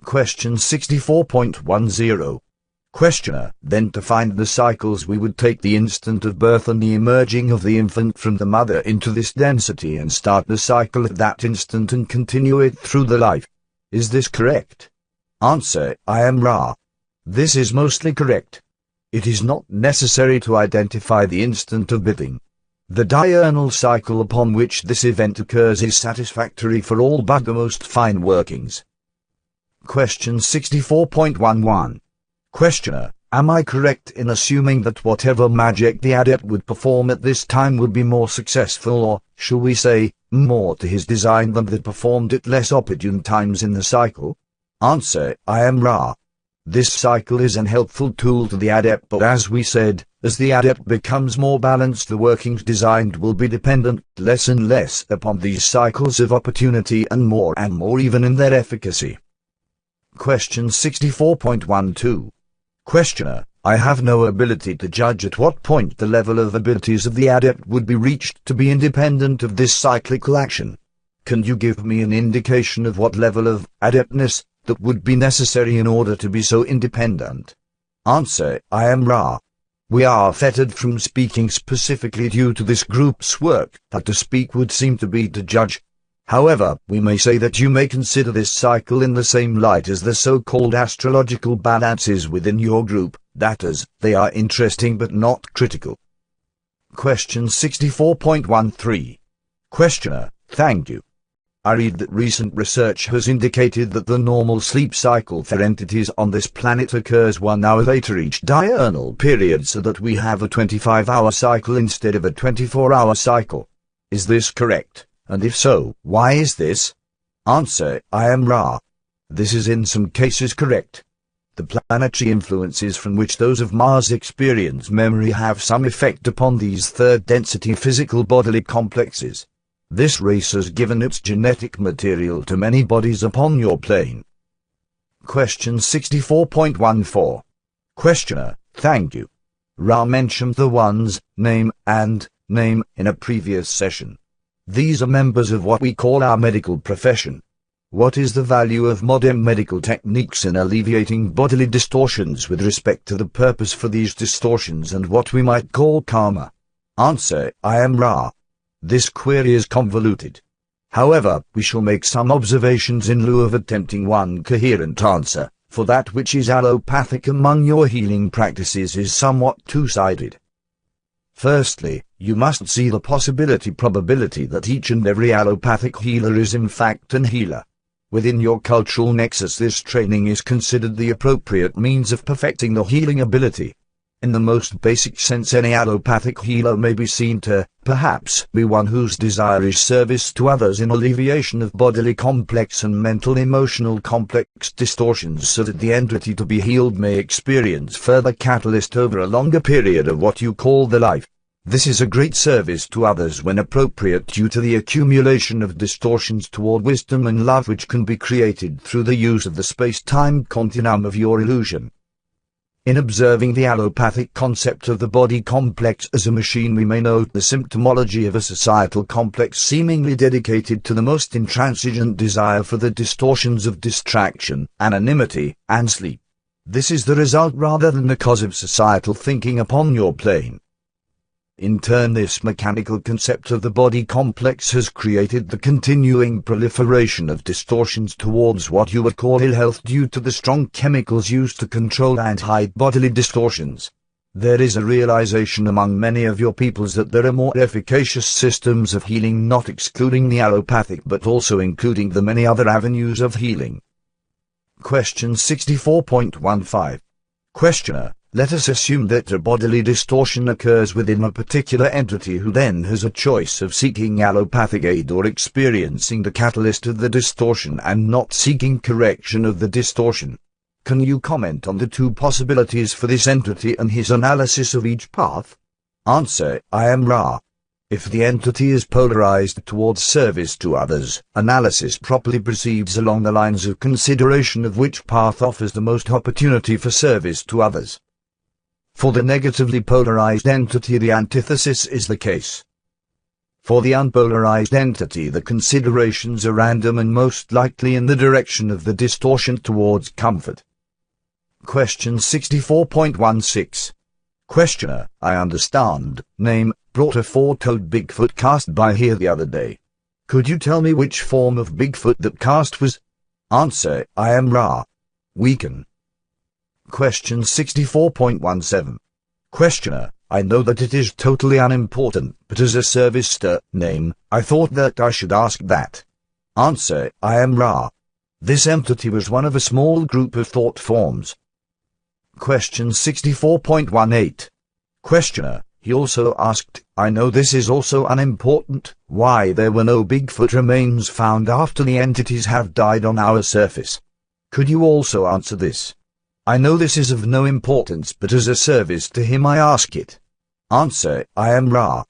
Question 64.10. Questioner: then to find the cycles we would take the instant of birth and the emerging of the infant from the mother into this density and start the cycle at that instant and continue it through the life. Is this correct? Answer: I am Ra. This is mostly correct. It is not necessary to identify the instant of birthing. The diurnal cycle upon which this event occurs is satisfactory for all but the most fine workings. Question 64.11. Questioner: am I correct in assuming that whatever magic the adept would perform at this time would be more successful, or, shall we say, more to his design than that performed at less opportune times in the cycle? Answer: I am Ra. This cycle is an helpful tool to the adept, but as we said, as the adept becomes more balanced, the workings designed will be dependent less and less upon these cycles of opportunity and more even in their efficacy. Question 64.12. Questioner: I have no ability to judge at what point the level of abilities of the adept would be reached to be independent of this cyclical action. Can you give me an indication of what level of adeptness that would be necessary in order to be so independent? Answer: I am Ra. We are fettered from speaking specifically due to this group's work, that to speak would seem to be to judge. However, we may say that you may consider this cycle in the same light as the so-called astrological balances within your group, that is, they are interesting but not critical. Question 64.13. Questioner: thank you. I read that recent research has indicated that the normal sleep cycle for entities on this planet occurs 1 hour later each diurnal period, so that we have a 25-hour cycle instead of a 24-hour cycle. Is this correct? And if so, why is this? Answer: I am Ra. This is in some cases correct. The planetary influences from which those of Mars experience memory have some effect upon these third-density physical bodily complexes. This race has given its genetic material to many bodies upon your plane. Question 64.14. Questioner: thank you. Ra mentioned the ones, name, and name in a previous session. These are members of what we call our medical profession. What is the value of modern medical techniques in alleviating bodily distortions with respect to the purpose for these distortions and what we might call karma? Answer: I am Ra. This query is convoluted. However, we shall make some observations in lieu of attempting one coherent answer, for that which is allopathic among your healing practices is somewhat two-sided. Firstly, you must see the probability that each and every allopathic healer is in fact an healer. Within your cultural nexus, this training is considered the appropriate means of perfecting the healing ability. In the most basic sense, any allopathic healer may be seen to, perhaps, be one whose desire is service to others in alleviation of bodily complex and mental-emotional complex distortions, so that the entity to be healed may experience further catalyst over a longer period of what you call the life. This is a great service to others when appropriate, due to the accumulation of distortions toward wisdom and love which can be created through the use of the space-time continuum of your illusion. In observing the allopathic concept of the body complex as a machine, we may note the symptomology of a societal complex seemingly dedicated to the most intransigent desire for the distortions of distraction, anonymity, and sleep. This is the result rather than the cause of societal thinking upon your plane. In turn, this mechanical concept of the body complex has created the continuing proliferation of distortions towards what you would call ill health due to the strong chemicals used to control and hide bodily distortions. There is a realization among many of your peoples that there are more efficacious systems of healing, not excluding the allopathic but also including the many other avenues of healing. Question 64.15. Questioner: let us assume that a bodily distortion occurs within a particular entity who then has a choice of seeking allopathic aid or experiencing the catalyst of the distortion and not seeking correction of the distortion. Can you comment on the two possibilities for this entity and his analysis of each path? Answer: I am Ra. If the entity is polarized towards service to others, analysis properly proceeds along the lines of consideration of which path offers the most opportunity for service to others. For the negatively polarized entity, the antithesis is the case. For the unpolarized entity, the considerations are random and most likely in the direction of the distortion towards comfort. Question 64.16. Questioner: I understand. Name: brought a four-toed Bigfoot cast by here the other day. Could you tell me which form of Bigfoot that cast was? Answer: I am Ra. Weaken. Question 64.17. Questioner: I know that it is totally unimportant, but as a service to name, I thought that I should ask that. Answer: I am Ra. This entity was one of a small group of thought forms. Question 64.18. Questioner: He also asked, I know this is also unimportant, why there were no Bigfoot remains found after the entities have died on our surface. Could you also answer this? I know this is of no importance, but as a service to him I ask it. Answer: I am Ra.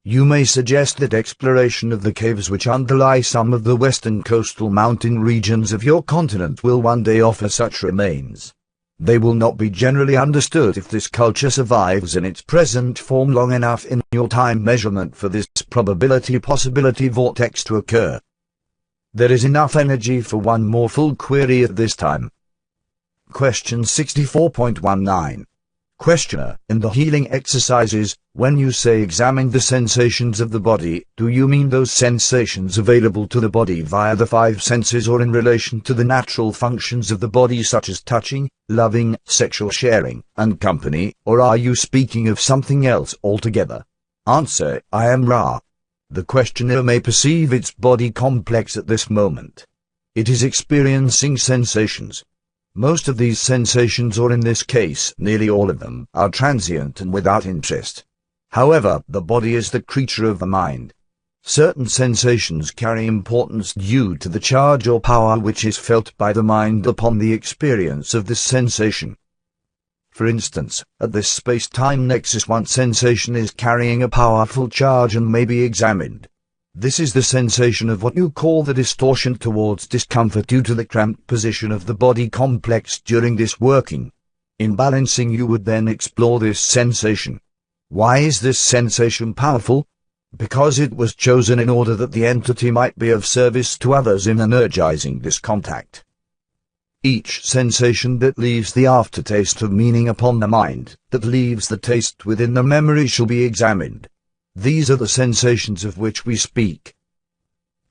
You may suggest that exploration of the caves which underlie some of the western coastal mountain regions of your continent will one day offer such remains. They will not be generally understood if this culture survives in its present form long enough in your time measurement for this probability-possibility vortex to occur. There is enough energy for one more full query at this time. Question 64.19. Questioner: In the healing exercises, when you say examine the sensations of the body, do you mean those sensations available to the body via the five senses or in relation to the natural functions of the body such as touching, loving, sexual sharing, and company, or are you speaking of something else altogether? Answer: I am Ra. The questioner may perceive its body complex at this moment. It is experiencing sensations. Most of these sensations, or in this case, nearly all of them, are transient and without interest. However, the body is the creature of the mind. Certain sensations carry importance due to the charge or power which is felt by the mind upon the experience of this sensation. For instance, at this space-time nexus one sensation is carrying a powerful charge and may be examined. This is the sensation of what you call the distortion towards discomfort due to the cramped position of the body complex during this working. In balancing, you would then explore this sensation. Why is this sensation powerful? Because it was chosen in order that the entity might be of service to others in energizing this contact. Each sensation that leaves the aftertaste of meaning upon the mind, that leaves the taste within the memory, shall be examined. These are the sensations of which we speak.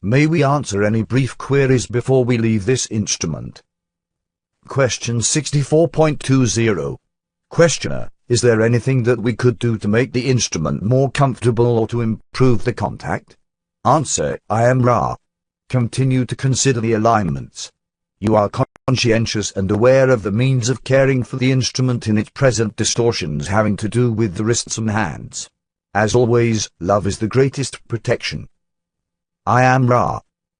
May we answer any brief queries before we leave this instrument? Question 64.20. Questioner: Is there anything that we could do to make the instrument more comfortable or to improve the contact? Answer: I am Ra. Continue to consider the alignments. You are conscientious and aware of the means of caring for the instrument in its present distortions having to do with the wrists and hands. As always, love is the greatest protection. I am Ra.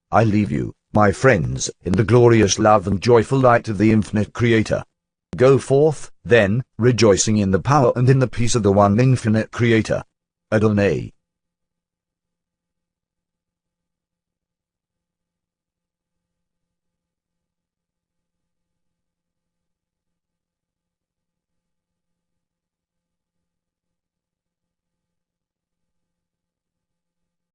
I leave you, my friends, in the glorious love and joyful light of the infinite Creator. Go forth, then, rejoicing in the power and in the peace of the one infinite Creator. Adonai.